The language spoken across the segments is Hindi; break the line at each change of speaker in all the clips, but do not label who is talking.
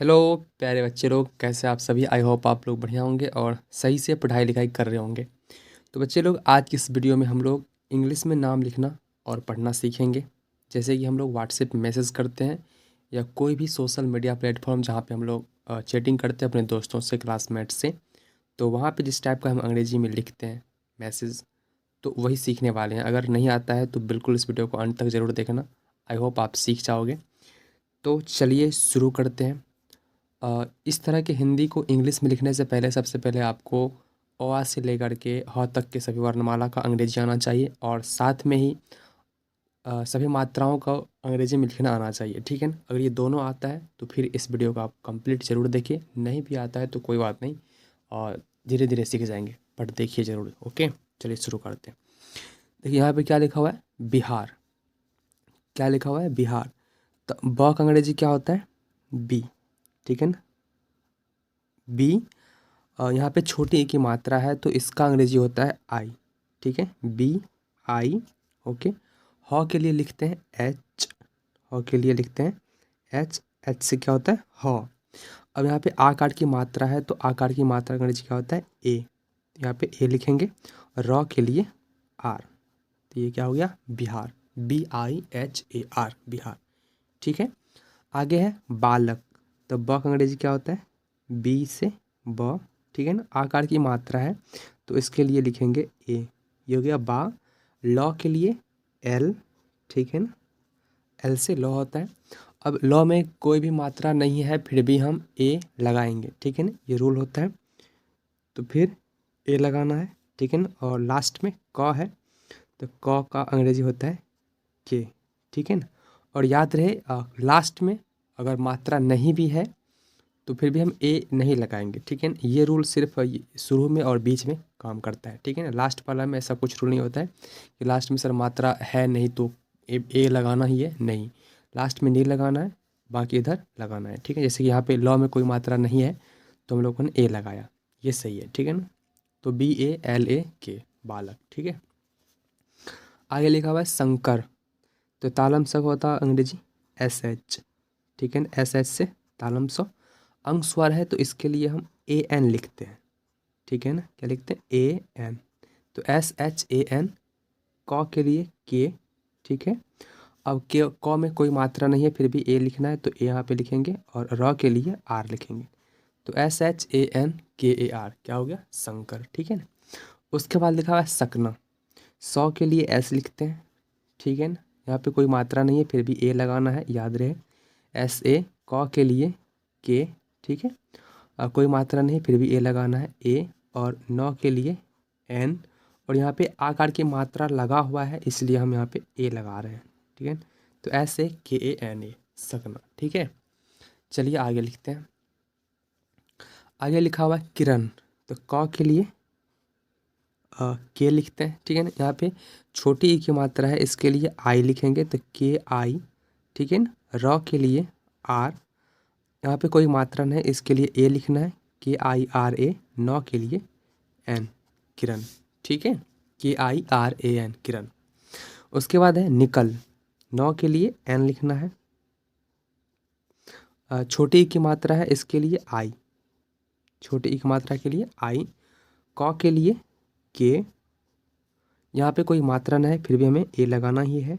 हेलो प्यारे बच्चे लोग, कैसे आप सभी। आई होप आप लोग बढ़िया होंगे और सही से पढ़ाई लिखाई कर रहे होंगे। तो बच्चे लोग, आज की इस वीडियो में हम लोग इंग्लिश में नाम लिखना और पढ़ना सीखेंगे। जैसे कि हम लोग व्हाट्सएप मैसेज करते हैं या कोई भी सोशल मीडिया प्लेटफॉर्म जहाँ पे हम लोग चैटिंग करते हैं अपने दोस्तों से, क्लासमेट से, तो वहाँ पे जिस टाइप का हम अंग्रेजी में लिखते हैं मैसेज, तो वही सीखने वाले हैं। अगर नहीं आता है तो बिल्कुल इस वीडियो को अंत तक ज़रूर देखना। आई होप आप सीख जाओगे। तो चलिए शुरू करते हैं। इस तरह के हिंदी को इंग्लिश में लिखने से पहले सबसे पहले आपको अ आ से लेकर के ह तक के सभी वर्णमाला का अंग्रेजी आना चाहिए और साथ में ही सभी मात्राओं का अंग्रेजी में लिखना आना चाहिए। ठीक है ना? अगर ये दोनों आता है तो फिर इस वीडियो को आप कंप्लीट ज़रूर देखिए। नहीं भी आता है तो कोई बात नहीं, और धीरे धीरे सीख जाएंगे, बट देखिए ज़रूर। ओके, चलिए शुरू करते हैं। देखिए यहाँ पे क्या लिखा हुआ है, बिहार। क्या लिखा हुआ है, बिहार। तो ब का अंग्रेजी क्या होता है, बी। ठीक है ना, बी। यहाँ पे छोटी ई की मात्रा है तो इसका अंग्रेजी होता है आई। ठीक है, बी आई। ओके। ह के लिए लिखते हैं एच। ह के लिए लिखते हैं एच। एच से क्या होता है, ह। अब यहाँ पे आकार की मात्रा है तो आकार की मात्रा का अंग्रेजी क्या होता है, ए। यहाँ पे ए लिखेंगे। र के लिए आर, तो ये क्या हो गया, बिहार। BIHAR, बिहार। ठीक है। आगे है बालक। तो ब का अंग्रेजी क्या होता है, बी से ब। ठीक है ना, आकार की मात्रा है तो इसके लिए लिखेंगे ए। ये हो गया बा। लॉ के लिए एल। ठीक है ना, एल से लॉ होता है। अब लॉ में कोई भी मात्रा नहीं है फिर भी हम ए लगाएंगे। ठीक है ना, ये रूल होता है, तो फिर ए लगाना है। ठीक है ना, और लास्ट में क है तो क का अंग्रेजी होता है के। ठीक है ना, और याद रहे लास्ट में अगर मात्रा नहीं भी है तो फिर भी हम ए नहीं लगाएंगे। ठीक है ना, ये रूल सिर्फ शुरू में और बीच में काम करता है। ठीक है ना, लास्ट वाला में ऐसा कुछ रूल नहीं होता है कि लास्ट में सर मात्रा है नहीं तो ए लगाना ही है। नहीं, लास्ट में नहीं लगाना है, बाकी इधर लगाना है। ठीक है, जैसे कि यहाँ पे लॉ में कोई मात्रा नहीं है तो हम लोगों ने ए लगाया, ये सही है। ठीक है ना, तो BALAK, बालक। ठीक है। आगे लिखा हुआ है शंकर। तो तालम स होता है अंग्रेजी SH। ठीक है ना, SH से तालम स। अंग स्वर है तो इसके लिए हम AN लिखते हैं। ठीक है ना, क्या लिखते हैं, AN। तो SHAN। क के लिए के। ठीक है। अब के क में कोई मात्रा नहीं है फिर भी ए लिखना है तो ए यहाँ पे लिखेंगे, और र के लिए आर लिखेंगे। तो SHANKAR, क्या हो गया, शंकर। ठीक है ना। उसके बाद लिखा हुआ है सकना। सौ के लिए एस लिखते हैं। ठीक है ना, यहाँ पे कोई मात्रा नहीं है फिर भी ए लगाना है, याद रहे। SA। क के लिए के। ठीक है, कोई मात्रा नहीं फिर भी ए लगाना है, ए। और नौ के लिए एन, और यहाँ पे आकार की मात्रा लगा हुआ है इसलिए हम यहाँ पे ए लगा रहे हैं। ठीक है, तो SAKANA, सकना। ठीक है, चलिए आगे लिखते हैं। आगे लिखा हुआ है किरण। तो क के लिए के लिखते हैं। ठीक है ना, यहाँ पे छोटी ई की मात्रा है इसके लिए आई लिखेंगे तो KI। ठीक है ना, र के लिए आर। यहाँ पे कोई मात्रा नहीं है इसके लिए ए लिखना है, KIRA। नौ के लिए एन, किरण। ठीक है, KIRAN, किरण। उसके बाद है निकल। नौ के लिए एन लिखना है। छोटी ई की मात्रा है इसके लिए आई। छोटी ई की मात्रा के लिए आई। क के लिए के। यहाँ पे कोई मात्रा नहीं है फिर भी हमें ए लगाना ही है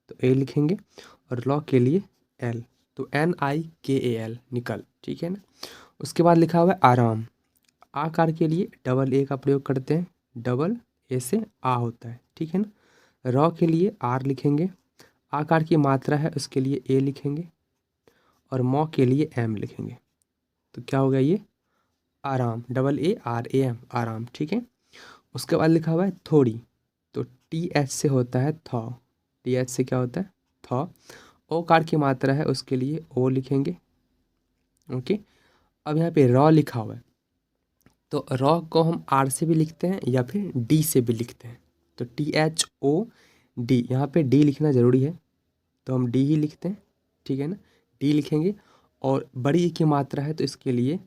तो ए लिखेंगे, और लॉ के लिए एल, तो NIKAL, निकल। ठीक है ना। उसके बाद लिखा हुआ है आराम। आकार के लिए डबल ए का प्रयोग करते हैं, डबल ए से आ होता है। ठीक है ना, र के लिए आर लिखेंगे। आकार की मात्रा है उसके लिए ए लिखेंगे, और मौ के लिए एम लिखेंगे। तो क्या हो गया ये, आराम, ARAM, आराम। ठीक है। उसके बाद लिखा हुआ है थोड़ी। तो TH से होता है थ। TH से क्या होता है, थ। ओकार की मात्रा है उसके लिए ओ लिखेंगे। ओके। अब यहाँ पे र लिखा हुआ है तो र को हम आर से भी लिखते हैं या फिर डी से भी लिखते हैं। तो THOD, यहाँ पे डी लिखना ज़रूरी है तो हम डी ही लिखते हैं। ठीक है ना, डी लिखेंगे, और बड़ी ई की मात्रा है तो इसके लिए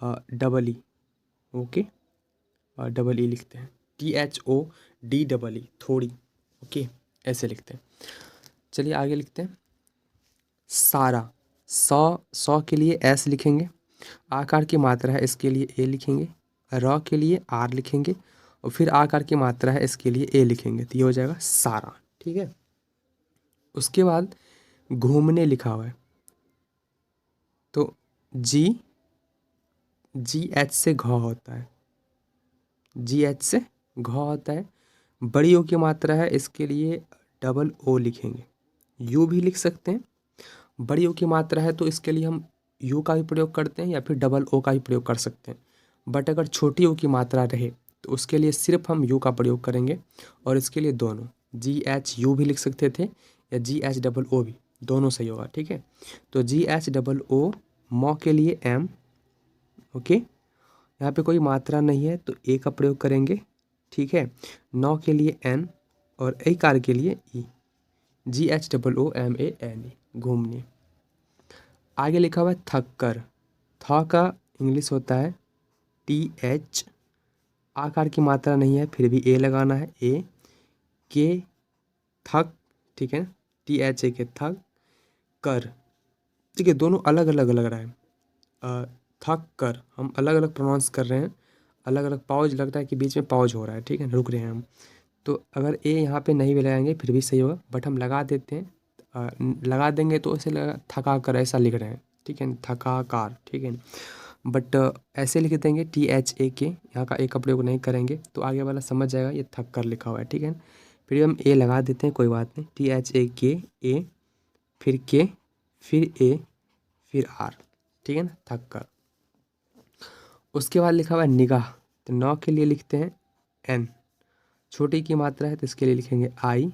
डबल ई। ओके, और डबल ई लिखते हैं, THODEE, थोड़ी। ओके, ऐसे लिखते हैं। चलिए आगे लिखते हैं सारा। सौ के लिए एस लिखेंगे, आकार की मात्रा है इसके लिए ए लिखेंगे, र के लिए आर लिखेंगे और फिर आकार की मात्रा है इसके लिए ए लिखेंगे, तो ये हो जाएगा सारा। ठीक है। उसके बाद घूमने लिखा हुआ है, तो जी एच से घ होता है, जी एच से घ होता है। बड़ी ओ की मात्रा है इसके लिए डबल ओ लिखेंगे, यू भी लिख सकते हैं। बड़ी ओ की मात्रा है तो इसके लिए हम यू का भी प्रयोग करते हैं या फिर डबल ओ का भी प्रयोग कर सकते हैं। बट अगर छोटी ओ की मात्रा रहे तो उसके लिए सिर्फ हम यू का प्रयोग करेंगे और इसके लिए दोनों जी एच यू भी लिख सकते थे या जी एच डबल ओ भी, दोनों सही होगा। ठीक है। तो जी एच डबल ओ, मौ के लिए एम। ओके, यहाँ पे कोई मात्रा नहीं है तो ए का प्रयोग करेंगे। ठीक है। नौ के लिए एन और ए कार के लिए E, G H double O M A N E, घूमने। आगे लिखा हुआ है थक्कर, थ का इंग्लिश होता है टी एच, आकार की मात्रा नहीं है फिर भी ए लगाना है, ए के थक। ठीक है। टी एच ए के थक कर। ठीक है, दोनों अलग अलग लग रहा है। थक कर हम अलग अलग प्रोनाउंस कर रहे हैं, अलग अलग पाउज लग रहा है कि बीच में पाउज हो रहा है। ठीक है, रुक रहे हैं हम। तो अगर ए यहाँ पे नहीं भी लगाएंगे फिर भी सही होगा, बट हम लगा देते हैं। लगा देंगे तो ऐसे लगा थका कर ऐसा लिख रहे हैं। ठीक है, थका कार। ठीक है, बट ऐसे लिख देंगे टी एच ए के, यहाँ का ए का प्रयोग नहीं करेंगे तो आगे वाला समझ जाएगा ये थक कर लिखा हुआ है। ठीक है, फिर हम ए लगा देते हैं, कोई बात नहीं। टी एच ए के, ए फिर के फिर ए फिर आर। ठीक है ना, थक कर। उसके बाद लिखा हुआ है निगाह, तो नौ के लिए लिखते हैं एन, छोटी की मात्रा है तो इसके लिए लिखेंगे आई।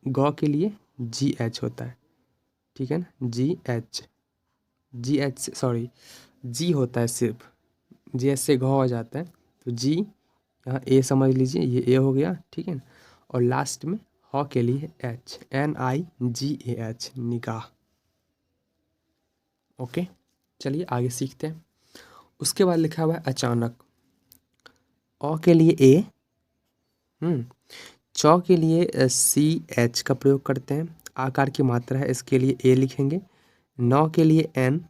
गौ के लिए जी एच होता है। ठीक है ना, जी एच सॉरी जी होता है सिर्फ, जी एच से घ हो जाता है तो जी, यहाँ ए समझ लीजिए, ये ए हो गया। ठीक है ना, और लास्ट में ह के लिए H, N I G A H, निगाह। ओके, चलिए आगे सीखते हैं। उसके बाद लिखा हुआ है अचानक, अ के लिए ए, चौ के लिए सी एच का प्रयोग करते हैं, आकार की मात्रा है इसके लिए ए लिखेंगे। नौ के लिए एन,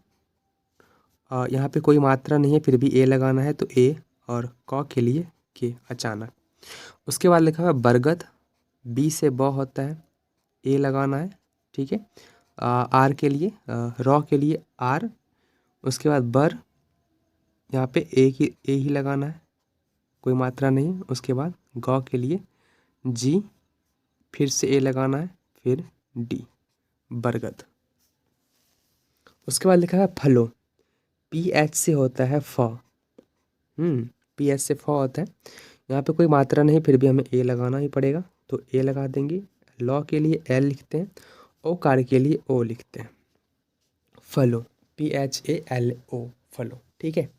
यहाँ पे कोई मात्रा नहीं है फिर भी ए लगाना है तो ए, और क के लिए के, अचानक। उसके बाद लिखा हुआ है बरगद, बी से ब होता है, ए लगाना है। ठीक है, आर के लिए रॉ के लिए आर। उसके बाद बर, यहाँ पे ए ही लगाना है, कोई मात्रा नहीं। उसके बाद गौ के लिए जी, फिर से ए लगाना है, फिर डी, बरगद। उसके बाद लिखा है फलो, पी एच से होता है फ, पी एच से फ होता है, यहाँ पे कोई मात्रा नहीं फिर भी हमें ए लगाना ही पड़ेगा तो ए लगा देंगे। लॉ के लिए एल लिखते हैं, ओ कार के लिए ओ लिखते हैं, फलो, P H A L O, फलो। ठीक है।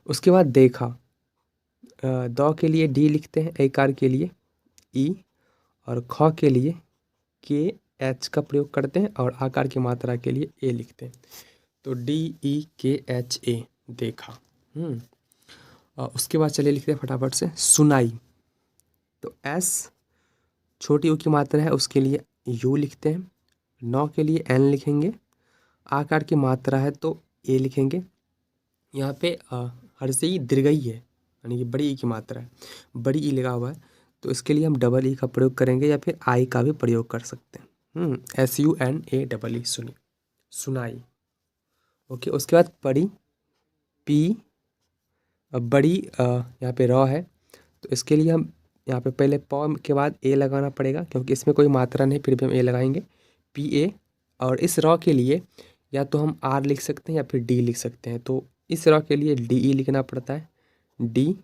उसके बाद देखा, दौ के लिए डी लिखते हैं, ए कार के लिए ई, और ख के लिए के एच का प्रयोग करते हैं और आकार की मात्रा के लिए ए लिखते हैं, तो डी ई के एच ए, देखा। उसके बाद चलिए लिखते हैं फटाफट से सुनाई, तो एस छोटी यू की मात्रा है उसके लिए यू लिखते हैं। नौ के लिए एन लिखेंगे, आकार की मात्रा है तो ए लिखेंगे। यहाँ पे हर्षई दीर्घई है, यानी कि बड़ी ई की मात्रा है, बड़ी ई लगा हुआ है तो इसके लिए हम डबल ई का प्रयोग करेंगे या फिर आई का भी प्रयोग कर सकते हैं। SUNA डबल ई, सुनी, सुनाई। ओके, उसके बाद पड़ी, पी, बड़ी यहाँ पे रॉ है तो इसके लिए हम यहाँ पे पहले प के बाद ए लगाना पड़ेगा क्योंकि इसमें कोई मात्रा नहीं फिर भी हम ए लगाएंगे, पी ए। और इस रॉ के लिए या तो हम आर लिख सकते हैं या फिर डी लिख सकते हैं, तो इस रॉ के लिए डी ई लिखना पड़ता है, डी,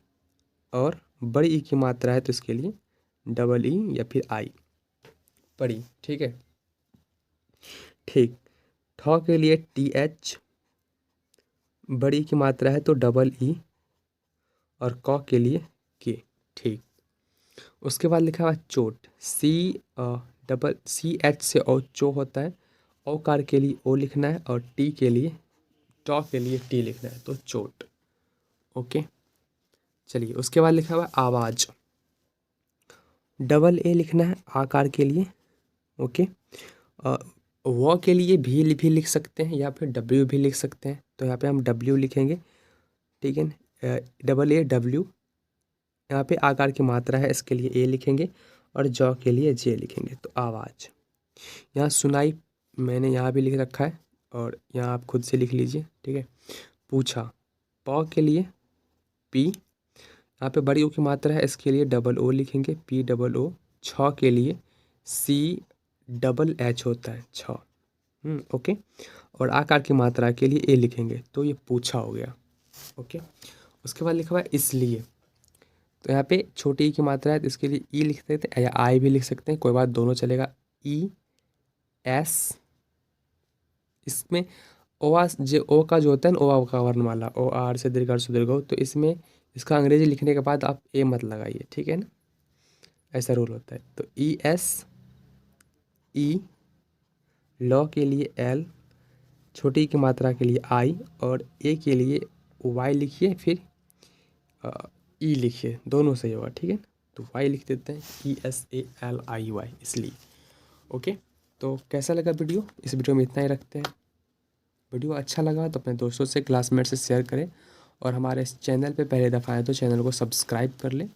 और बड़ी ई की मात्रा है तो इसके लिए डबल ई या फिर आई, पड़ी। ठीक है, ठीक। ठ के लिए टी एच, बड़ी की मात्रा है तो डबल ई, और क के लिए के। ठीक। उसके बाद लिखा हुआ चोट, सी एच से ओ चो होता है, ओ कार के लिए ओ लिखना है और टी के लिए, टॉ के लिए टी लिखना है, तो चोट। ओके, चलिए उसके बाद लिखा हुआ आवाज़, डबल ए लिखना है आकार के लिए। ओके, वो के लिए भी लिख सकते हैं या फिर डब्ल्यू भी लिख सकते हैं। तो यहाँ पे हम डब्ल्यू लिखेंगे, ठीक है। डबल ए डब्ल्यू, यहाँ पे आकार की मात्रा है, इसके लिए ए लिखेंगे और जौ के लिए जे लिखेंगे। तो आवाज़, यहाँ सुनाई मैंने यहाँ भी लिख रखा है और यहाँ आप खुद से लिख लीजिए, ठीक है। पूछा, पौ के लिए पी, यहाँ पे बड़ी ओ की मात्रा है, इसके लिए डबल ओ लिखेंगे, पी डबल ओ। छ के लिए सी डबल एच होता है, छ। ओके। और आकार की मात्रा के लिए ए लिखेंगे, तो ये पूछा हो गया। ओके। उसके बाद लिखा हुआ है इसलिए, तो यहाँ पे छोटी ई की मात्रा है, तो इसके लिए ई लिख सकते हैं या आई भी लिख सकते हैं, कोई बात, दोनों चलेगा। ई एस, इसमें ओ का जो होता है ना, ओ का वर्णमाला, ओ आर से दीर्घ से दीर्घ, तो इसमें इसका अंग्रेजी लिखने के बाद आप ए मत लगाइए, ठीक है ना, ऐसा रूल होता है। तो ई एस, ई, लॉ के लिए एल, छोटी की मात्रा के लिए आई और ए के लिए वाई लिखिए, फिर ई लिखिए, दोनों सही होगा, ठीक है। तो वाई लिख देते हैं, ESALIY, इसलिए। ओके। तो कैसा लगा वीडियो? इस वीडियो में इतना ही रखते हैं। वीडियो अच्छा लगा तो अपने दोस्तों से, क्लासमेट से शेयर करें और हमारे इस चैनल पे पहले दफ़ा आए तो चैनल को सब्सक्राइब कर लें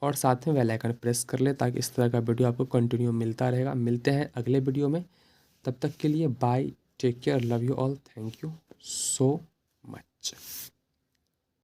और साथ में बेल आइकन प्रेस कर लें, ताकि इस तरह का वीडियो आपको कंटिन्यू मिलता रहेगा। मिलते हैं अगले वीडियो में, तब तक के लिए bye, take care, love you all, thank you so much.